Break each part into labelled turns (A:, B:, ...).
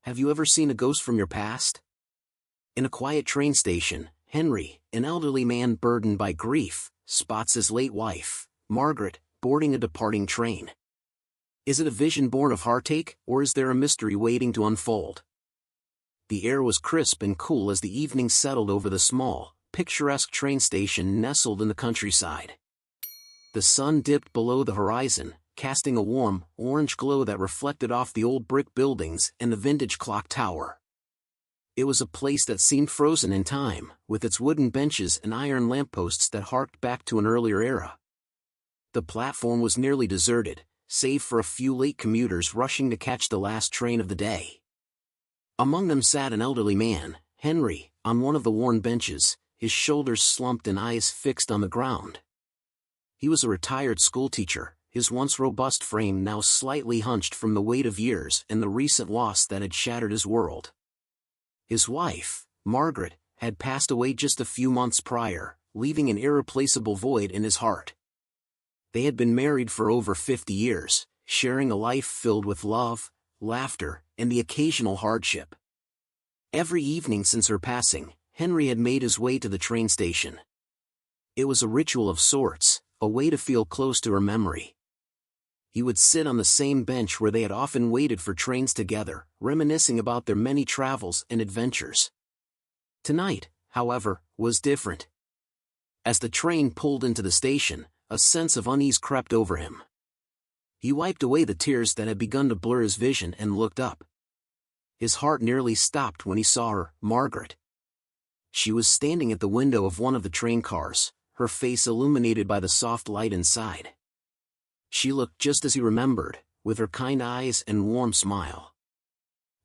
A: Have you ever seen a ghost from your past? In a quiet train station, Henry, an elderly man burdened by grief, spots his late wife, Margaret, boarding a departing train. Is it a vision born of heartache, or is there a mystery waiting to unfold? The air was crisp and cool as the evening settled over the small, picturesque train station nestled in the countryside. The sun dipped below the horizon, casting a warm, orange glow that reflected off the old brick buildings and the vintage clock tower. It was a place that seemed frozen in time, with its wooden benches and iron lampposts that harked back to an earlier era. The platform was nearly deserted, save for a few late commuters rushing to catch the last train of the day. Among them sat an elderly man, Henry, on one of the worn benches, his shoulders slumped and eyes fixed on the ground. He was a retired schoolteacher, his once robust frame now slightly hunched from the weight of years and the recent loss that had shattered his world. His wife, Margaret, had passed away just a few months prior, leaving an irreplaceable void in his heart. They had been married for over 50 years, sharing a life filled with love, laughter, and the occasional hardship. Every evening since her passing, Henry had made his way to the train station. It was a ritual of sorts, a way to feel close to her memory. He would sit on the same bench where they had often waited for trains together, reminiscing about their many travels and adventures. Tonight, however, was different. As the train pulled into the station, a sense of unease crept over him. He wiped away the tears that had begun to blur his vision and looked up. His heart nearly stopped when he saw her, Margaret. She was standing at the window of one of the train cars, her face illuminated by the soft light inside. She looked just as he remembered, with her kind eyes and warm smile.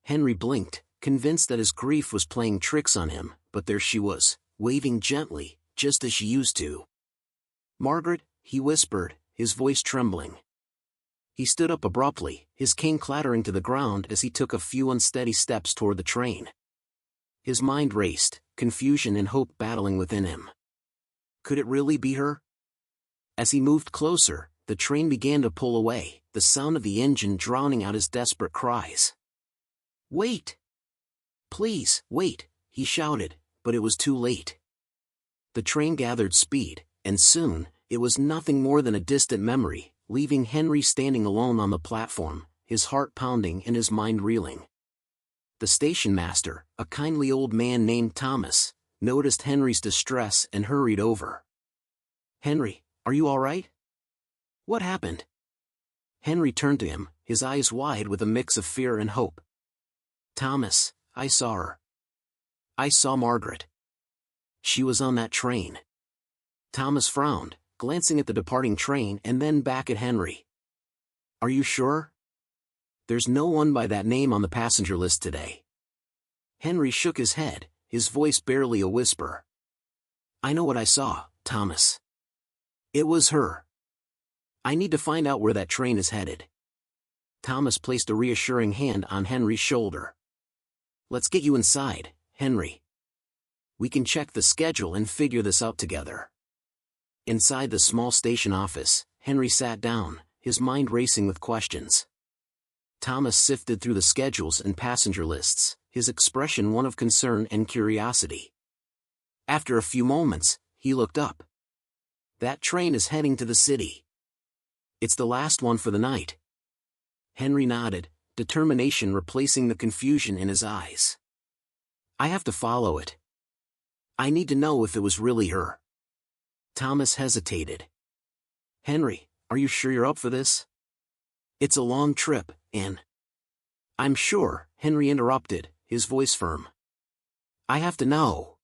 A: Henry blinked, convinced that his grief was playing tricks on him, but there she was, waving gently, just as she used to. "Margaret," he whispered, his voice trembling. He stood up abruptly, his cane clattering to the ground as he took a few unsteady steps toward the train. His mind raced, confusion and hope battling within him. Could it really be her? As he moved closer, the train began to pull away, the sound of the engine drowning out his desperate cries. "Wait! Please, wait!" he shouted, but it was too late. The train gathered speed, and soon, it was nothing more than a distant memory, leaving Henry standing alone on the platform, his heart pounding and his mind reeling. The station master, a kindly old man named Thomas, noticed Henry's distress and hurried over. "Henry, are you all right? What happened?" Henry turned to him, his eyes wide with a mix of fear and hope. "Thomas, I saw her. I saw Margaret. She was on that train." Thomas frowned, glancing at the departing train and then back at Henry. "Are you sure? There's no one by that name on the passenger list today." Henry shook his head, his voice barely a whisper. "I know what I saw, Thomas. It was her. I need to find out where that train is headed." Thomas placed a reassuring hand on Henry's shoulder. "Let's get you inside, Henry. We can check the schedule and figure this out together." Inside the small station office, Henry sat down, his mind racing with questions. Thomas sifted through the schedules and passenger lists, his expression one of concern and curiosity. After a few moments, he looked up. "That train is heading to the city. It's the last one for the night." Henry nodded, determination replacing the confusion in his eyes. "I have to follow it. I need to know if it was really her." Thomas hesitated. "Henry, are you sure you're up for this? It's a long trip, and—" "I'm sure," Henry interrupted, his voice firm. "I have to know."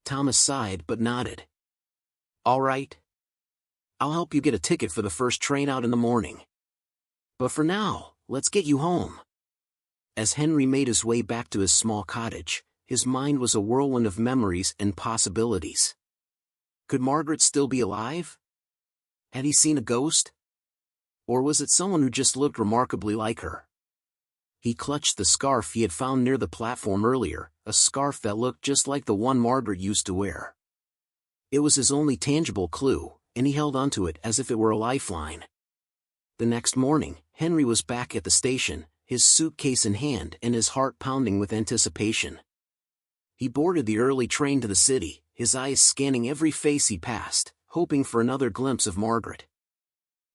A: Thomas sighed but nodded. "All right. I'll help you get a ticket for the first train out in the morning. But for now, let's get you home." As Henry made his way back to his small cottage, his mind was a whirlwind of memories and possibilities. Could Margaret still be alive? Had he seen a ghost? Or was it someone who just looked remarkably like her? He clutched the scarf he had found near the platform earlier, a scarf that looked just like the one Margaret used to wear. It was his only tangible clue, and he held onto it as if it were a lifeline. The next morning, Henry was back at the station, his suitcase in hand and his heart pounding with anticipation. He boarded the early train to the city, his eyes scanning every face he passed, hoping for another glimpse of Margaret.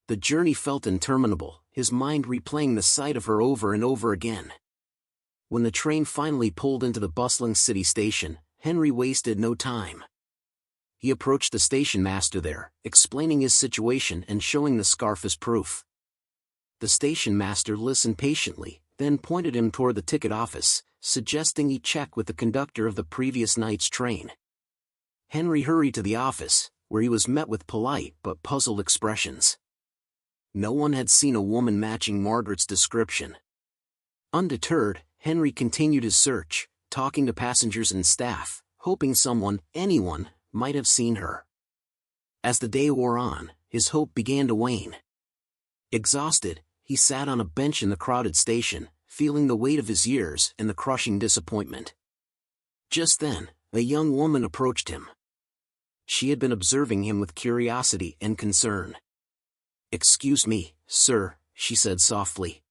A: The journey felt interminable, his mind replaying the sight of her over and over again. When the train finally pulled into the bustling city station, Henry wasted no time. He approached the station master there, explaining his situation and showing the scarf as proof. The station master listened patiently, then pointed him toward the ticket office, suggesting he check with the conductor of the previous night's train. Henry hurried to the office, where he was met with polite but puzzled expressions. No one had seen a woman matching Margaret's description. Undeterred, Henry continued his search, talking to passengers and staff, hoping someone, anyone, might have seen her. As the day wore on, his hope began to wane. Exhausted, he sat on a bench in the crowded station, feeling the weight of his years and the crushing disappointment. Just then, a young woman approached him. She had been observing him with curiosity and concern. "Excuse me, sir," she said softly.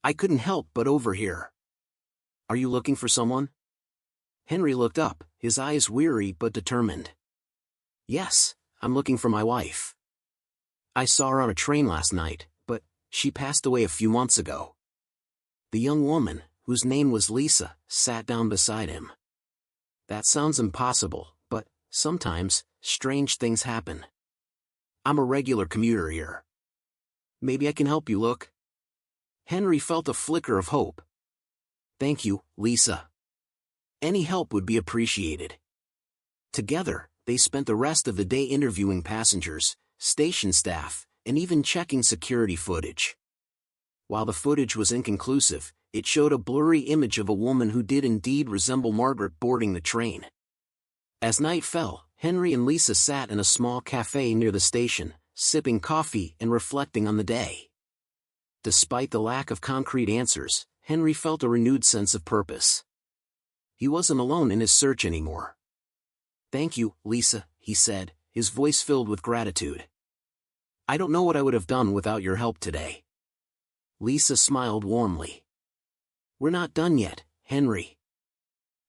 A: "I couldn't help but overhear. Are you looking for someone?" Henry looked up, his eyes weary but determined. "Yes, I'm looking for my wife. I saw her on a train last night, but she passed away a few months ago." The young woman, whose name was Lisa, sat down beside him. "That sounds impossible, but sometimes strange things happen. I'm a regular commuter here. Maybe I can help you look." Henry felt a flicker of hope. "Thank you, Lisa. Any help would be appreciated." Together, they spent the rest of the day interviewing passengers, station staff, and even checking security footage. While the footage was inconclusive, it showed a blurry image of a woman who did indeed resemble Margaret boarding the train. As night fell, Henry and Lisa sat in a small cafe near the station, sipping coffee and reflecting on the day. Despite the lack of concrete answers, Henry felt a renewed sense of purpose. He wasn't alone in his search anymore. "Thank you, Lisa," he said, his voice filled with gratitude. "I don't know what I would have done without your help today." Lisa smiled warmly. "We're not done yet, Henry.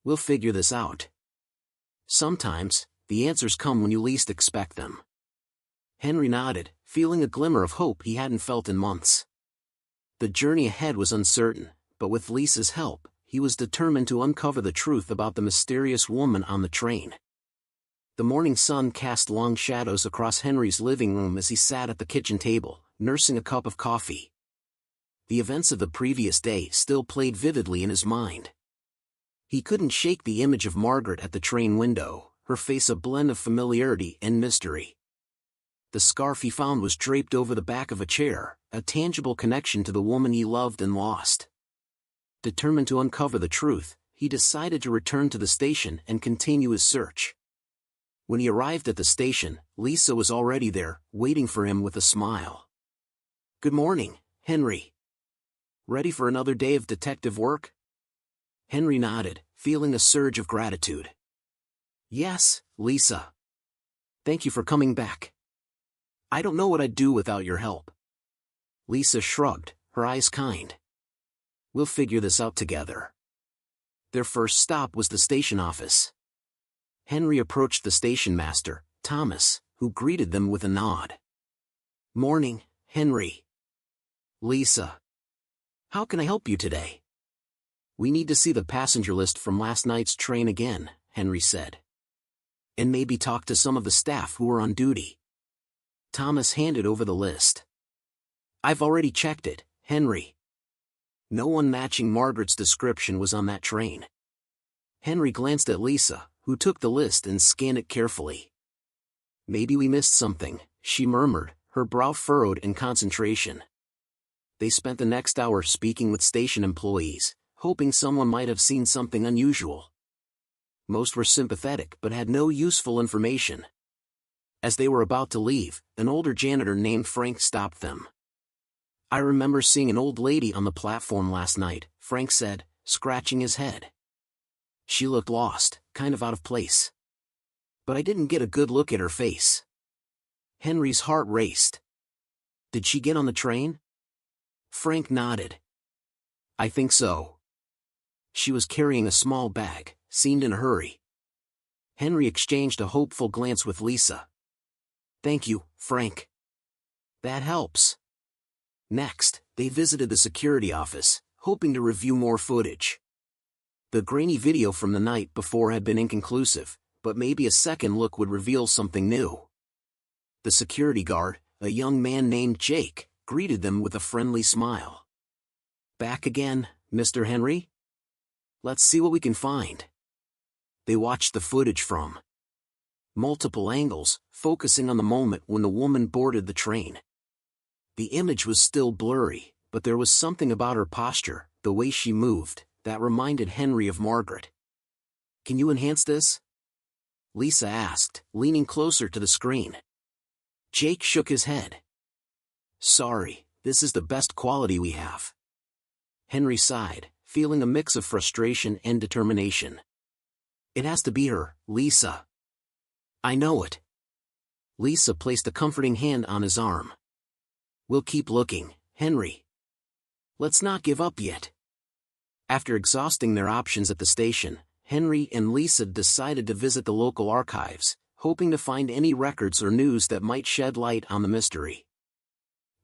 A: We'll figure this out. Sometimes, the answers come when you least expect them." Henry nodded, feeling a glimmer of hope he hadn't felt in months. The journey ahead was uncertain, but with Lisa's help, he was determined to uncover the truth about the mysterious woman on the train. The morning sun cast long shadows across Henry's living room as he sat at the kitchen table, nursing a cup of coffee. The events of the previous day still played vividly in his mind. He couldn't shake the image of Margaret at the train window, her face a blend of familiarity and mystery. The scarf he found was draped over the back of a chair, a tangible connection to the woman he loved and lost. Determined to uncover the truth, he decided to return to the station and continue his search. When he arrived at the station, Lisa was already there, waiting for him with a smile. "Good morning, Henry. Ready for another day of detective work?" Henry nodded, feeling a surge of gratitude. "Yes, Lisa. Thank you for coming back. I don't know what I'd do without your help." Lisa shrugged, her eyes kind. "We'll figure this out together." Their first stop was the station office. Henry approached the station master, Thomas, who greeted them with a nod. "Morning, Henry." "Lisa. How can I help you today?" "We need to see the passenger list from last night's train again," Henry said. "And maybe talk to some of the staff who were on duty." Thomas handed over the list. "I've already checked it, Henry. No one matching Margaret's description was on that train." Henry glanced at Lisa, who took the list and scanned it carefully. "Maybe we missed something," she murmured, her brow furrowed in concentration. They spent the next hour speaking with station employees, hoping someone might have seen something unusual. Most were sympathetic but had no useful information. As they were about to leave, an older janitor named Frank stopped them. "I remember seeing an old lady on the platform last night," Frank said, scratching his head. "She looked lost, kind of out of place. But I didn't get a good look at her face." Henry's heart raced. "Did she get on the train?" Frank nodded. I think so. She was carrying a small bag, seemed in a hurry. Henry exchanged a hopeful glance with Lisa. Thank you, Frank. That helps. Next, they visited the security office, hoping to review more footage. The grainy video from the night before had been inconclusive, but maybe a second look would reveal something new. The security guard, a young man named Jake, greeted them with a friendly smile. Back again, Mr. Henry? Let's see what we can find. They watched the footage from multiple angles, focusing on the moment when the woman boarded the train. The image was still blurry, but there was something about her posture, the way she moved, that reminded Henry of Margaret. Can you enhance this? Lisa asked, leaning closer to the screen. Jake shook his head. Sorry, this is the best quality we have. Henry sighed, feeling a mix of frustration and determination. It has to be her, Lisa. I know it. Lisa placed a comforting hand on his arm. We'll keep looking, Henry. Let's not give up yet. After exhausting their options at the station, Henry and Lisa decided to visit the local archives, hoping to find any records or news that might shed light on the mystery.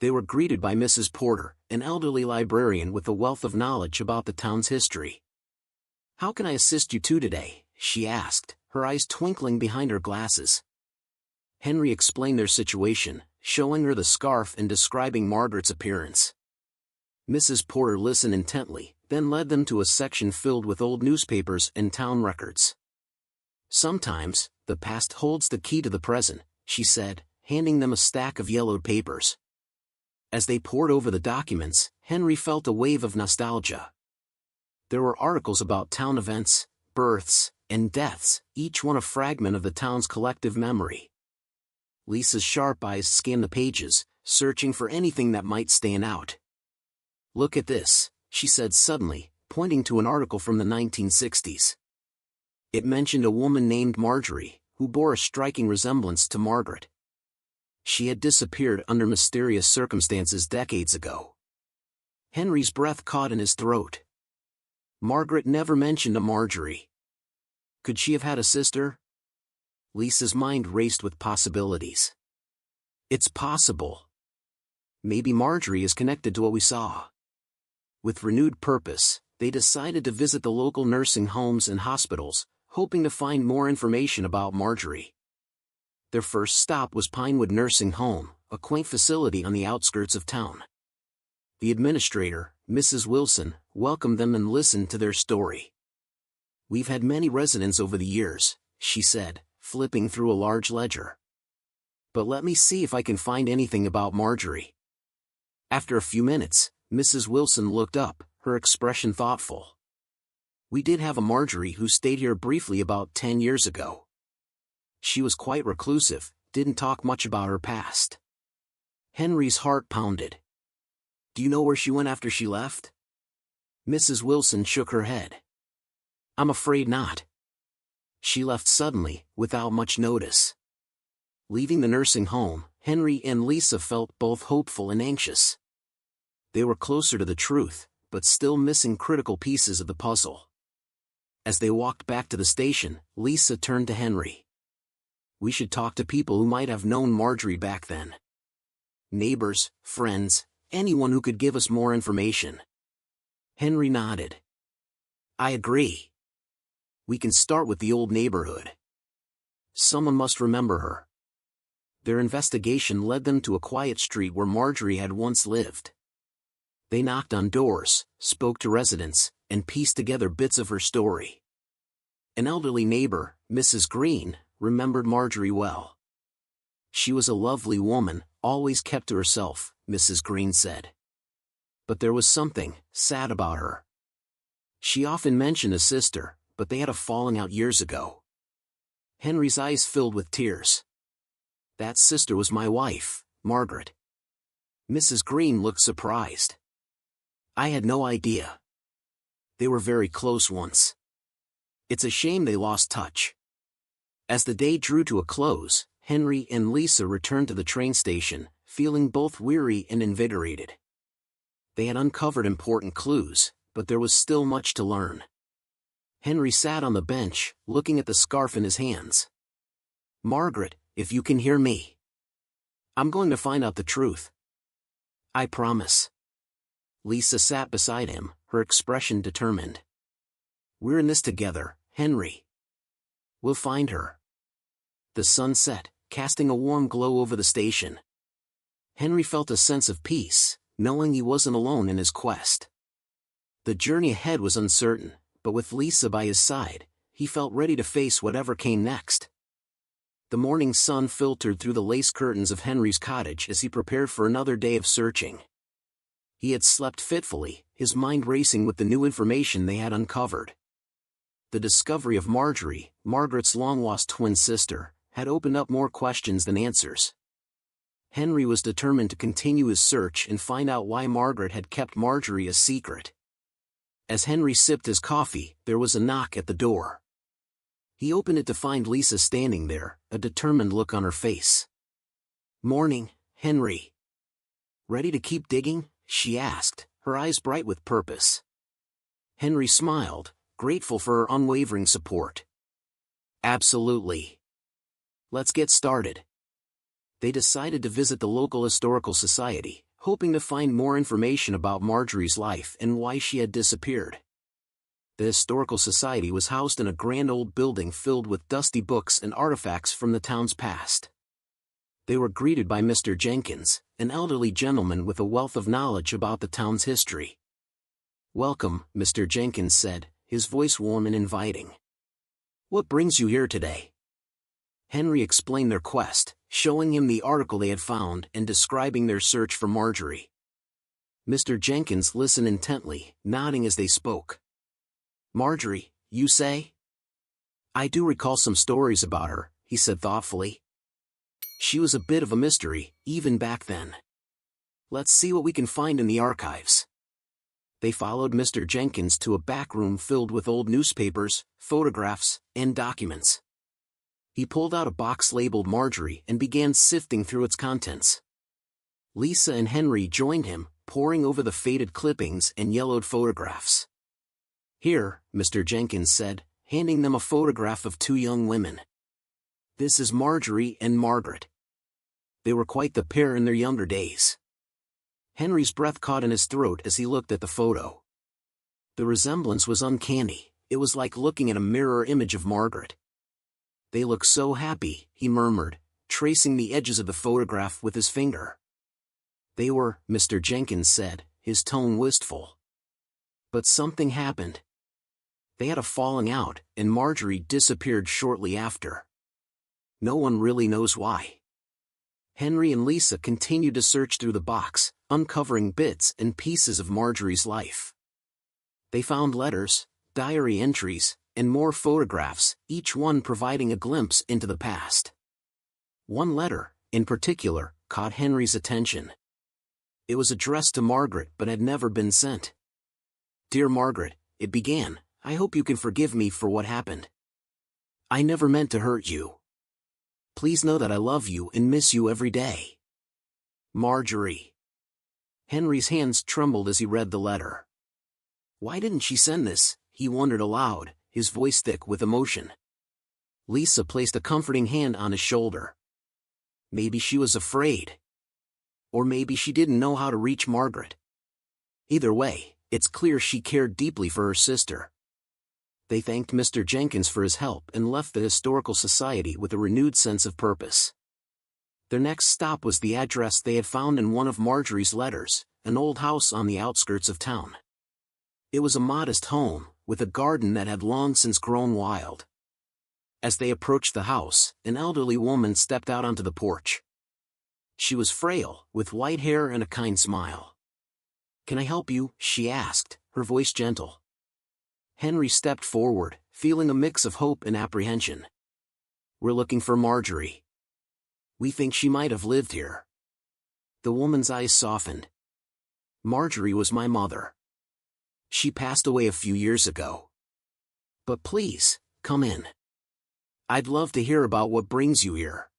A: They were greeted by Mrs. Porter, an elderly librarian with a wealth of knowledge about the town's history. How can I assist you two today? She asked, her eyes twinkling behind her glasses. Henry explained their situation, showing her the scarf and describing Margaret's appearance. Mrs. Porter listened intently, then led them to a section filled with old newspapers and town records. Sometimes, the past holds the key to the present, she said, handing them a stack of yellowed papers. As they pored over the documents, Henry felt a wave of nostalgia. There were articles about town events, births, and deaths, each one a fragment of the town's collective memory. Lisa's sharp eyes scanned the pages, searching for anything that might stand out. Look at this, she said suddenly, pointing to an article from the 1960s. It mentioned a woman named Marjorie, who bore a striking resemblance to Margaret. She had disappeared under mysterious circumstances decades ago. Henry's breath caught in his throat. Margaret never mentioned a Marjorie. Could she have had a sister? Lisa's mind raced with possibilities. It's possible. Maybe Marjorie is connected to what we saw. With renewed purpose, they decided to visit the local nursing homes and hospitals, hoping to find more information about Marjorie. Their first stop was Pinewood Nursing Home, a quaint facility on the outskirts of town. The administrator, Mrs. Wilson, welcomed them and listened to their story. We've had many residents over the years, she said, flipping through a large ledger. But let me see if I can find anything about Marjorie. After a few minutes, Mrs. Wilson looked up, her expression thoughtful. We did have a Marjorie who stayed here briefly about 10 years ago. She was quite reclusive, didn't talk much about her past. Henry's heart pounded. Do you know where she went after she left? Mrs. Wilson shook her head. I'm afraid not. She left suddenly, without much notice. Leaving the nursing home, Henry and Lisa felt both hopeful and anxious. They were closer to the truth, but still missing critical pieces of the puzzle. As they walked back to the station, Lisa turned to Henry. We should talk to people who might have known Marjorie back then. Neighbors, friends, anyone who could give us more information. Henry nodded. I agree. We can start with the old neighborhood. Someone must remember her. Their investigation led them to a quiet street where Marjorie had once lived. They knocked on doors, spoke to residents, and pieced together bits of her story. An elderly neighbor, Mrs. Green, remembered Marjorie well. She was a lovely woman, always kept to herself, Mrs. Green said. But there was something sad about her. She often mentioned a sister, but they had a falling out years ago. Henry's eyes filled with tears. That sister was my wife, Margaret. Mrs. Green looked surprised. I had no idea. They were very close once. It's a shame they lost touch. As the day drew to a close, Henry and Lisa returned to the train station, feeling both weary and invigorated. They had uncovered important clues, but there was still much to learn. Henry sat on the bench, looking at the scarf in his hands. "Margaret, if you can hear me, I'm going to find out the truth. I promise." Lisa sat beside him, her expression determined. "We're in this together, Henry. We'll find her." The sun set, casting a warm glow over the station. Henry felt a sense of peace, knowing he wasn't alone in his quest. The journey ahead was uncertain, but with Lisa by his side, he felt ready to face whatever came next. The morning sun filtered through the lace curtains of Henry's cottage as he prepared for another day of searching. He had slept fitfully, his mind racing with the new information they had uncovered. The discovery of Marjorie, Margaret's long-lost twin sister, had opened up more questions than answers. Henry was determined to continue his search and find out why Margaret had kept Marjorie a secret. As Henry sipped his coffee, there was a knock at the door. He opened it to find Lisa standing there, a determined look on her face. "Morning, Henry. Ready to keep digging?" she asked, her eyes bright with purpose. Henry smiled, grateful for her unwavering support. "Absolutely. Let's get started." They decided to visit the local historical society, hoping to find more information about Marjorie's life and why she had disappeared. The historical society was housed in a grand old building filled with dusty books and artifacts from the town's past. They were greeted by Mr. Jenkins, an elderly gentleman with a wealth of knowledge about the town's history. "Welcome," Mr. Jenkins said, his voice warm and inviting. "What brings you here today?" Henry explained their quest, showing him the article they had found and describing their search for Marjorie. Mr. Jenkins listened intently, nodding as they spoke. "Marjorie, you say?" "I do recall some stories about her," he said thoughtfully. "She was a bit of a mystery, even back then. Let's see what we can find in the archives." They followed Mr. Jenkins to a back room filled with old newspapers, photographs, and documents. He pulled out a box labeled Marjorie and began sifting through its contents. Lisa and Henry joined him, poring over the faded clippings and yellowed photographs. "Here," Mr. Jenkins said, handing them a photograph of two young women. "This is Marjorie and Margaret. They were quite the pair in their younger days." Henry's breath caught in his throat as he looked at the photo. The resemblance was uncanny. It was like looking at a mirror image of Margaret. "They look so happy," he murmured, tracing the edges of the photograph with his finger. "They were," Mr. Jenkins said, his tone wistful. "But something happened. They had a falling out, and Marjorie disappeared shortly after. No one really knows why." Henry and Lisa continued to search through the box, uncovering bits and pieces of Marjorie's life. They found letters, diary entries, and more photographs, each one providing a glimpse into the past. One letter, in particular, caught Henry's attention. It was addressed to Margaret but had never been sent. "Dear Margaret," it began, "I hope you can forgive me for what happened. I never meant to hurt you. Please know that I love you and miss you every day. Marjorie." Henry's hands trembled as he read the letter. Why didn't she send this, he wondered aloud, his voice thick with emotion. Lisa placed a comforting hand on his shoulder. Maybe she was afraid. Or maybe she didn't know how to reach Margaret. Either way, it's clear she cared deeply for her sister. They thanked Mr. Jenkins for his help and left the Historical Society with a renewed sense of purpose. Their next stop was the address they had found in one of Marjorie's letters, an old house on the outskirts of town. It was a modest home, with a garden that had long since grown wild. As they approached the house, an elderly woman stepped out onto the porch. She was frail, with white hair and a kind smile. "Can I help you?" she asked, her voice gentle. Henry stepped forward, feeling a mix of hope and apprehension. "We're looking for Marjorie. We think she might have lived here." The woman's eyes softened. "Marjorie was my mother. She passed away a few years ago. But please, come in. I'd love to hear about what brings you here."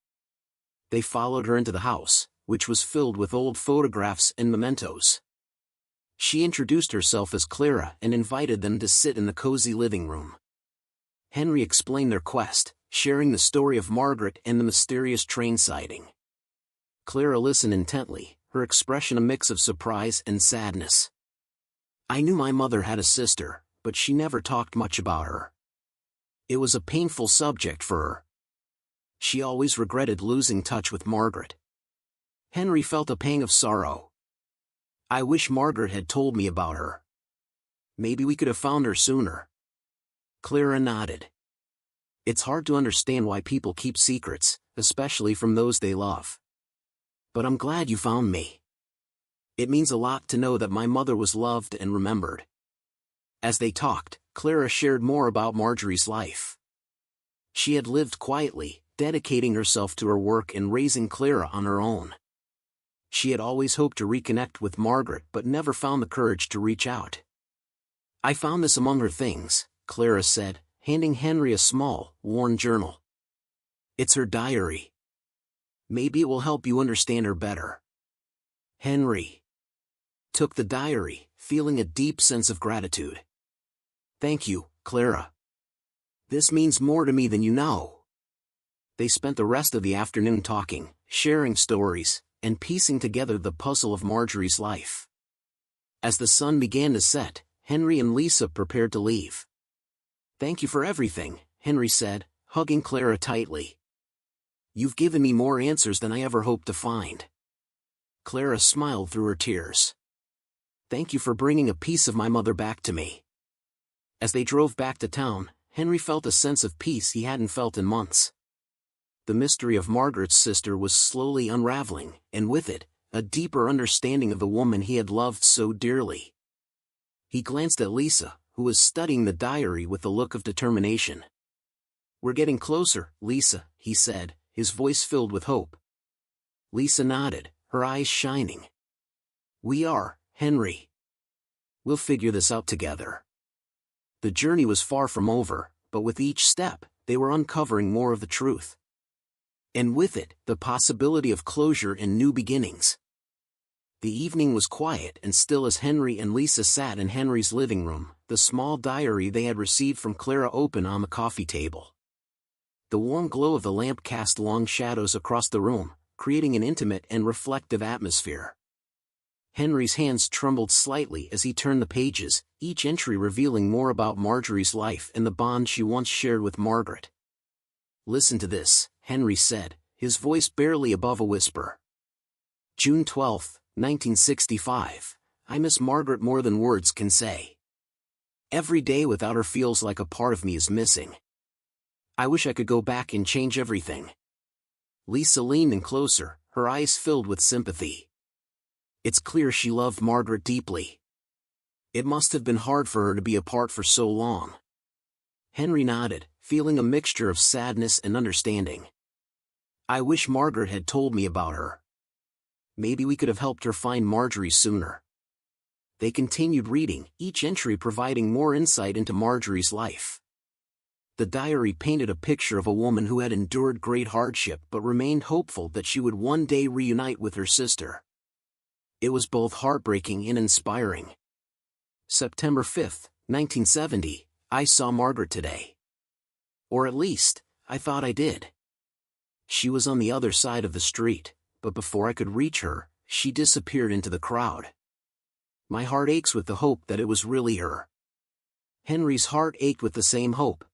A: They followed her into the house, which was filled with old photographs and mementos. She introduced herself as Clara and invited them to sit in the cozy living room. Henry explained their quest, sharing the story of Margaret and the mysterious train sighting. Clara listened intently, her expression a mix of surprise and sadness. "I knew my mother had a sister, but she never talked much about her. It was a painful subject for her. She always regretted losing touch with Margaret." Henry felt a pang of sorrow. "I wish Margaret had told me about her. Maybe we could have found her sooner." Clara nodded. "It's hard to understand why people keep secrets, especially from those they love. But I'm glad you found me. It means a lot to know that my mother was loved and remembered." As they talked, Clara shared more about Marjorie's life. She had lived quietly, dedicating herself to her work and raising Clara on her own. She had always hoped to reconnect with Margaret but never found the courage to reach out. "I found this among her things," Clara said, handing Henry a small, worn journal. "It's her diary. Maybe it will help you understand her better." Henry took the diary, feeling a deep sense of gratitude. "Thank you, Clara. This means more to me than you know." They spent the rest of the afternoon talking, sharing stories, and piecing together the puzzle of Marjorie's life. As the sun began to set, Henry and Lisa prepared to leave. "Thank you for everything," Henry said, hugging Clara tightly. "You've given me more answers than I ever hoped to find." Clara smiled through her tears. "Thank you for bringing a piece of my mother back to me." As they drove back to town, Henry felt a sense of peace he hadn't felt in months. The mystery of Margaret's sister was slowly unraveling, and with it, a deeper understanding of the woman he had loved so dearly. He glanced at Lisa, who was studying the diary with a look of determination. "We're getting closer, Lisa," he said, his voice filled with hope. Lisa nodded, her eyes shining. "We are, Henry. We'll figure this out together." The journey was far from over, but with each step, they were uncovering more of the truth. And with it, the possibility of closure and new beginnings. The evening was quiet and still as Henry and Lisa sat in Henry's living room, the small diary they had received from Clara open on the coffee table. The warm glow of the lamp cast long shadows across the room, creating an intimate and reflective atmosphere. Henry's hands trembled slightly as he turned the pages, each entry revealing more about Marjorie's life and the bond she once shared with Margaret. "Listen to this," Henry said, his voice barely above a whisper. "June 12, 1965. I miss Margaret more than words can say. Every day without her feels like a part of me is missing. I wish I could go back and change everything." Lisa leaned in closer, her eyes filled with sympathy. It's clear she loved Margaret deeply. It must have been hard for her to be apart for so long. Henry nodded, feeling a mixture of sadness and understanding. "I wish Margaret had told me about her. Maybe we could have helped her find Marjorie sooner." They continued reading, each entry providing more insight into Marjorie's life. The diary painted a picture of a woman who had endured great hardship but remained hopeful that she would one day reunite with her sister. It was both heartbreaking and inspiring. September 5, 1970, I saw Margaret today. Or at least, I thought I did. She was on the other side of the street, but before I could reach her, she disappeared into the crowd. My heart aches with the hope that it was really her. Henry's heart ached with the same hope.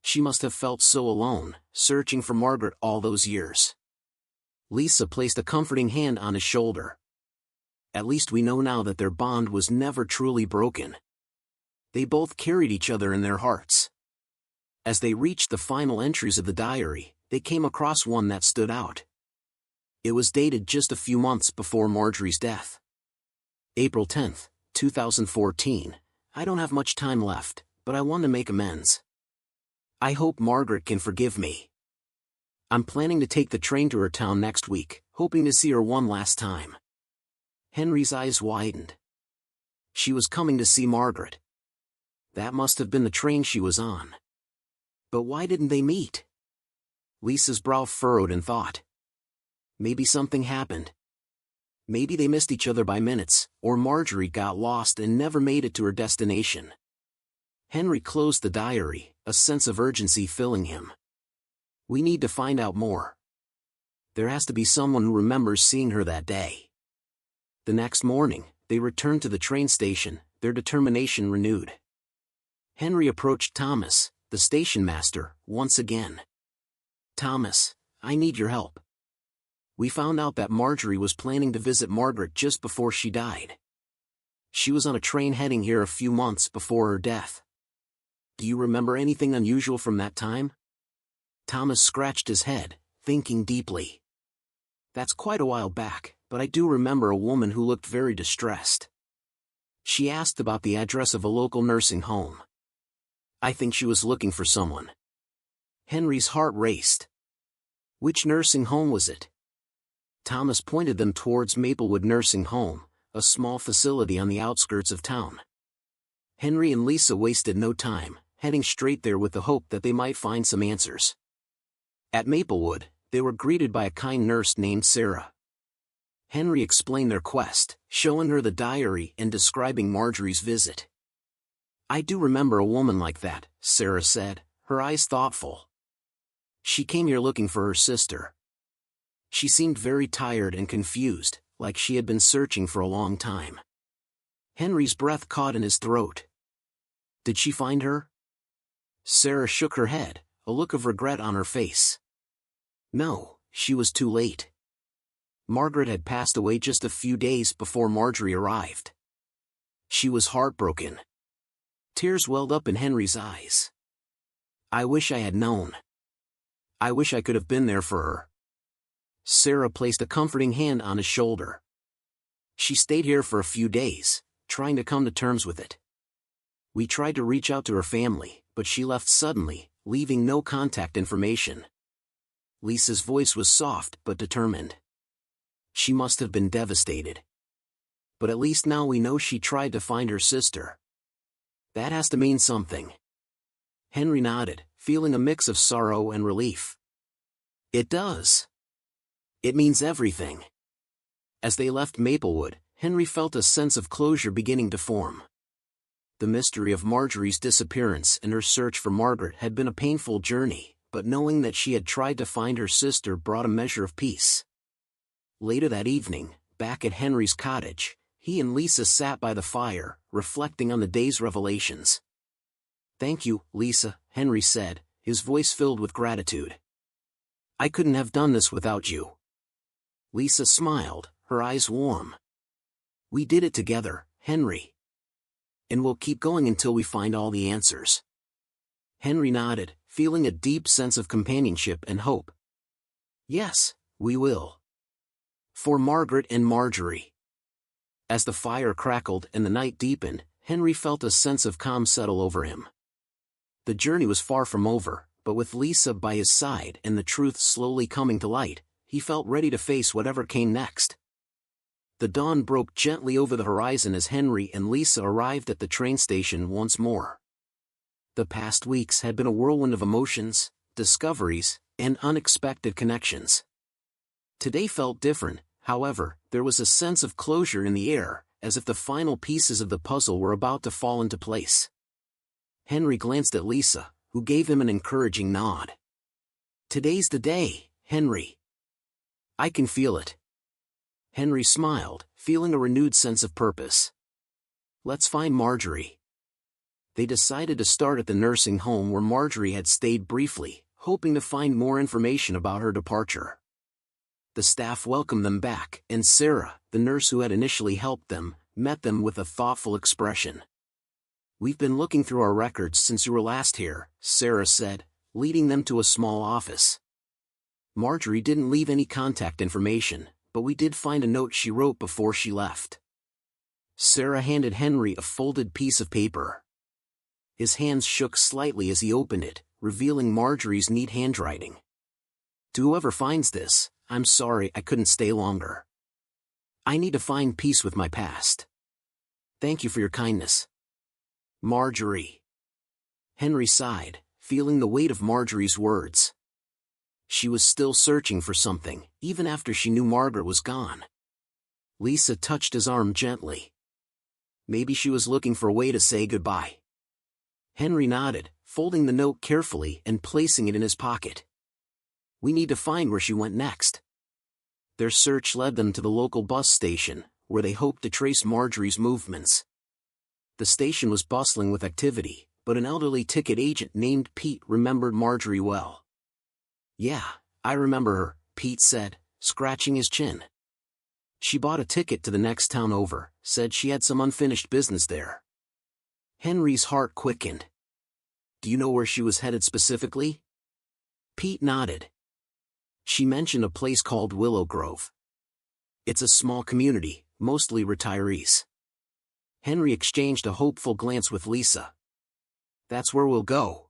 A: She must have felt so alone, searching for Margaret all those years. Lisa placed a comforting hand on his shoulder. At least we know now that their bond was never truly broken. They both carried each other in their hearts. As they reached the final entries of the diary, they came across one that stood out. It was dated just a few months before Marjorie's death. April 10, 2014. I don't have much time left, but I want to make amends. I hope Margaret can forgive me. I'm planning to take the train to her town next week, hoping to see her one last time. Henry's eyes widened. She was coming to see Margaret. That must have been the train she was on. But why didn't they meet? Lisa's brow furrowed in thought. Maybe something happened. Maybe they missed each other by minutes, or Marjorie got lost and never made it to her destination. Henry closed the diary, a sense of urgency filling him. We need to find out more. There has to be someone who remembers seeing her that day. The next morning, they returned to the train station, their determination renewed. Henry approached Thomas, the station master, once again. Thomas, I need your help. We found out that Marjorie was planning to visit Margaret just before she died. She was on a train heading here a few months before her death. Do you remember anything unusual from that time? Thomas scratched his head, thinking deeply. That's quite a while back, but I do remember a woman who looked very distressed. She asked about the address of a local nursing home. I think she was looking for someone. Henry's heart raced. Which nursing home was it? Thomas pointed them towards Maplewood Nursing Home, a small facility on the outskirts of town. Henry and Lisa wasted no time, heading straight there with the hope that they might find some answers. At Maplewood, they were greeted by a kind nurse named Sarah. Henry explained their quest, showing her the diary and describing Marjorie's visit. I do remember a woman like that, Sarah said, her eyes thoughtful. She came here looking for her sister. She seemed very tired and confused, like she had been searching for a long time. Henry's breath caught in his throat. Did she find her? Sarah shook her head, a look of regret on her face. No, she was too late. Margaret had passed away just a few days before Marjorie arrived. She was heartbroken. Tears welled up in Henry's eyes. I wish I had known. I wish I could have been there for her. Sarah placed a comforting hand on his shoulder. She stayed here for a few days, trying to come to terms with it. We tried to reach out to her family, but she left suddenly, leaving no contact information. Lisa's voice was soft but determined. She must have been devastated. But at least now we know she tried to find her sister. That has to mean something. Henry nodded, feeling a mix of sorrow and relief. It does. It means everything. As they left Maplewood, Henry felt a sense of closure beginning to form. The mystery of Marjorie's disappearance and her search for Margaret had been a painful journey, but knowing that she had tried to find her sister brought a measure of peace. Later that evening, back at Henry's cottage, he and Lisa sat by the fire, reflecting on the day's revelations. Thank you, Lisa, Henry said, his voice filled with gratitude. I couldn't have done this without you. Lisa smiled, her eyes warm. We did it together, Henry. And we'll keep going until we find all the answers. Henry nodded, feeling a deep sense of companionship and hope. Yes, we will. For Margaret and Marjorie. As the fire crackled and the night deepened, Henry felt a sense of calm settle over him. The journey was far from over, but with Lisa by his side and the truth slowly coming to light, he felt ready to face whatever came next. The dawn broke gently over the horizon as Henry and Lisa arrived at the train station once more. The past weeks had been a whirlwind of emotions, discoveries, and unexpected connections. Today felt different, however, there was a sense of closure in the air, as if the final pieces of the puzzle were about to fall into place. Henry glanced at Lisa, who gave him an encouraging nod. Today's the day, Henry. I can feel it. Henry smiled, feeling a renewed sense of purpose. Let's find Marjorie. They decided to start at the nursing home where Marjorie had stayed briefly, hoping to find more information about her departure. The staff welcomed them back, and Sarah, the nurse who had initially helped them, met them with a thoughtful expression. We've been looking through our records since you were last here, Sarah said, leading them to a small office. Marjorie didn't leave any contact information, but we did find a note she wrote before she left. Sarah handed Henry a folded piece of paper. His hands shook slightly as he opened it, revealing Marjorie's neat handwriting. To whoever finds this, I'm sorry I couldn't stay longer. I need to find peace with my past. Thank you for your kindness. Marjorie. Henry sighed, feeling the weight of Marjorie's words. She was still searching for something, even after she knew Margaret was gone. Lisa touched his arm gently. Maybe she was looking for a way to say goodbye. Henry nodded, folding the note carefully and placing it in his pocket. We need to find where she went next. Their search led them to the local bus station, where they hoped to trace Marjorie's movements. The station was bustling with activity, but an elderly ticket agent named Pete remembered Marjorie well. Yeah, I remember her, Pete said, scratching his chin. She bought a ticket to the next town over, said she had some unfinished business there. Henry's heart quickened. Do you know where she was headed specifically? Pete nodded. She mentioned a place called Willow Grove. It's a small community, mostly retirees. Henry exchanged a hopeful glance with Lisa. That's where we'll go.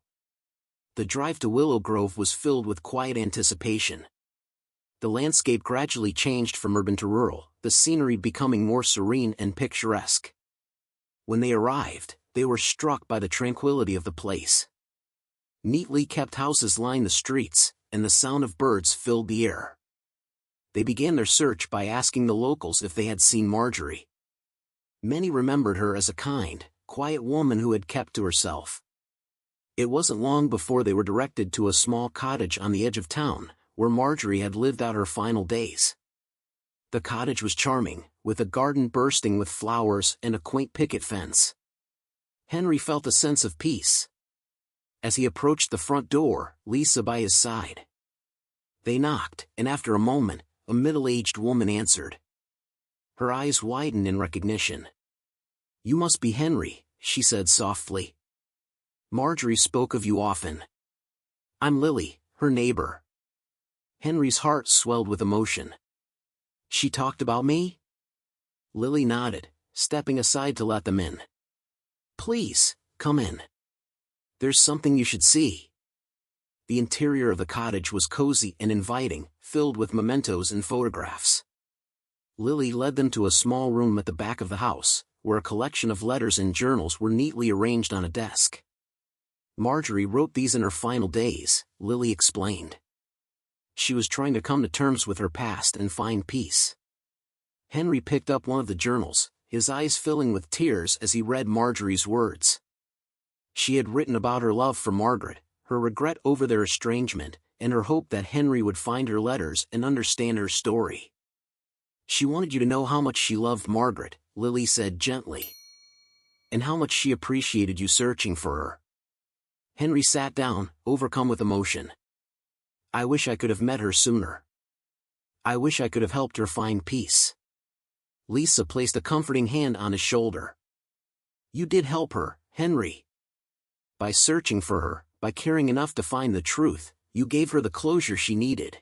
A: The drive to Willow Grove was filled with quiet anticipation. The landscape gradually changed from urban to rural, the scenery becoming more serene and picturesque. When they arrived, they were struck by the tranquility of the place. Neatly kept houses lined the streets, and the sound of birds filled the air. They began their search by asking the locals if they had seen Marjorie. Many remembered her as a kind, quiet woman who had kept to herself. It wasn't long before they were directed to a small cottage on the edge of town, where Marjorie had lived out her final days. The cottage was charming, with a garden bursting with flowers and a quaint picket fence. Henry felt a sense of peace. As he approached the front door, Lisa by his side. They knocked, and after a moment, a middle-aged woman answered. Her eyes widened in recognition. You must be Henry, she said softly. Marjorie spoke of you often. I'm Lily, her neighbor. Henry's heart swelled with emotion. She talked about me? Lily nodded, stepping aside to let them in. Please, come in. There's something you should see. The interior of the cottage was cozy and inviting, filled with mementos and photographs. Lily led them to a small room at the back of the house, where a collection of letters and journals were neatly arranged on a desk. Marjorie wrote these in her final days, Lily explained. She was trying to come to terms with her past and find peace. Henry picked up one of the journals, his eyes filling with tears as he read Marjorie's words. She had written about her love for Margaret, her regret over their estrangement, and her hope that Henry would find her letters and understand her story. She wanted you to know how much she loved Margaret, Lily said gently, and how much she appreciated you searching for her. Henry sat down, overcome with emotion. I wish I could have met her sooner. I wish I could have helped her find peace. Lisa placed a comforting hand on his shoulder. You did help her, Henry. By searching for her, by caring enough to find the truth, you gave her the closure she needed.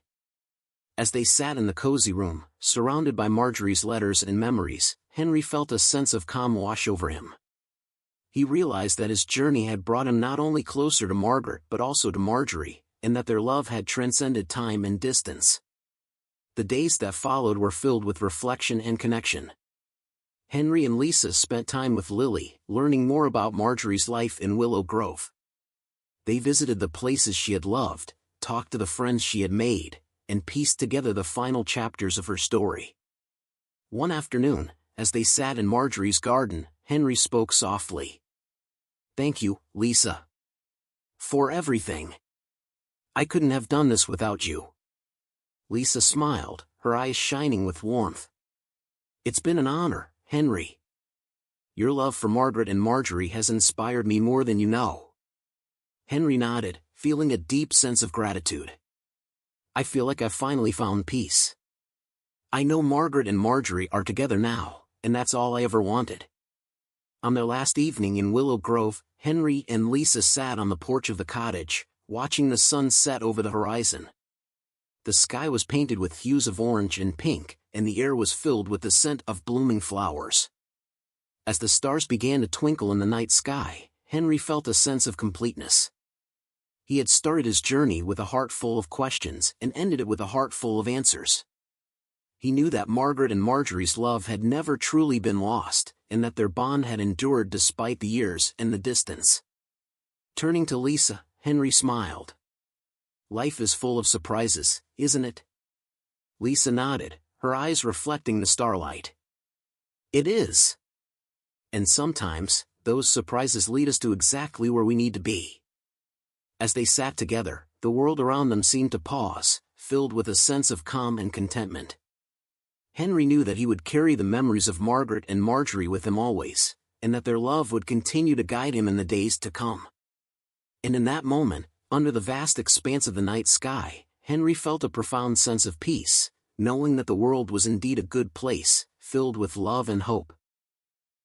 A: As they sat in the cozy room, surrounded by Marjorie's letters and memories, Henry felt a sense of calm wash over him. He realized that his journey had brought him not only closer to Margaret but also to Marjorie, and that their love had transcended time and distance. The days that followed were filled with reflection and connection. Henry and Lisa spent time with Lily, learning more about Marjorie's life in Willow Grove. They visited the places she had loved, talked to the friends she had made, and pieced together the final chapters of her story. One afternoon, as they sat in Marjorie's garden, Henry spoke softly. Thank you, Lisa. For everything. I couldn't have done this without you. Lisa smiled, her eyes shining with warmth. It's been an honor, Henry. Your love for Margaret and Marjorie has inspired me more than you know. Henry nodded, feeling a deep sense of gratitude. I feel like I've finally found peace. I know Margaret and Marjorie are together now, and that's all I ever wanted. On their last evening in Willow Grove, Henry and Lisa sat on the porch of the cottage, watching the sun set over the horizon. The sky was painted with hues of orange and pink, and the air was filled with the scent of blooming flowers. As the stars began to twinkle in the night sky, Henry felt a sense of completeness. He had started his journey with a heart full of questions and ended it with a heart full of answers. He knew that Margaret and Marjorie's love had never truly been lost, and that their bond had endured despite the years and the distance. Turning to Lisa, Henry smiled. Life is full of surprises, isn't it? Lisa nodded, her eyes reflecting the starlight. It is. And sometimes, those surprises lead us to exactly where we need to be. As they sat together, the world around them seemed to pause, filled with a sense of calm and contentment. Henry knew that he would carry the memories of Margaret and Marjorie with him always, and that their love would continue to guide him in the days to come. And in that moment, under the vast expanse of the night sky, Henry felt a profound sense of peace, knowing that the world was indeed a good place, filled with love and hope.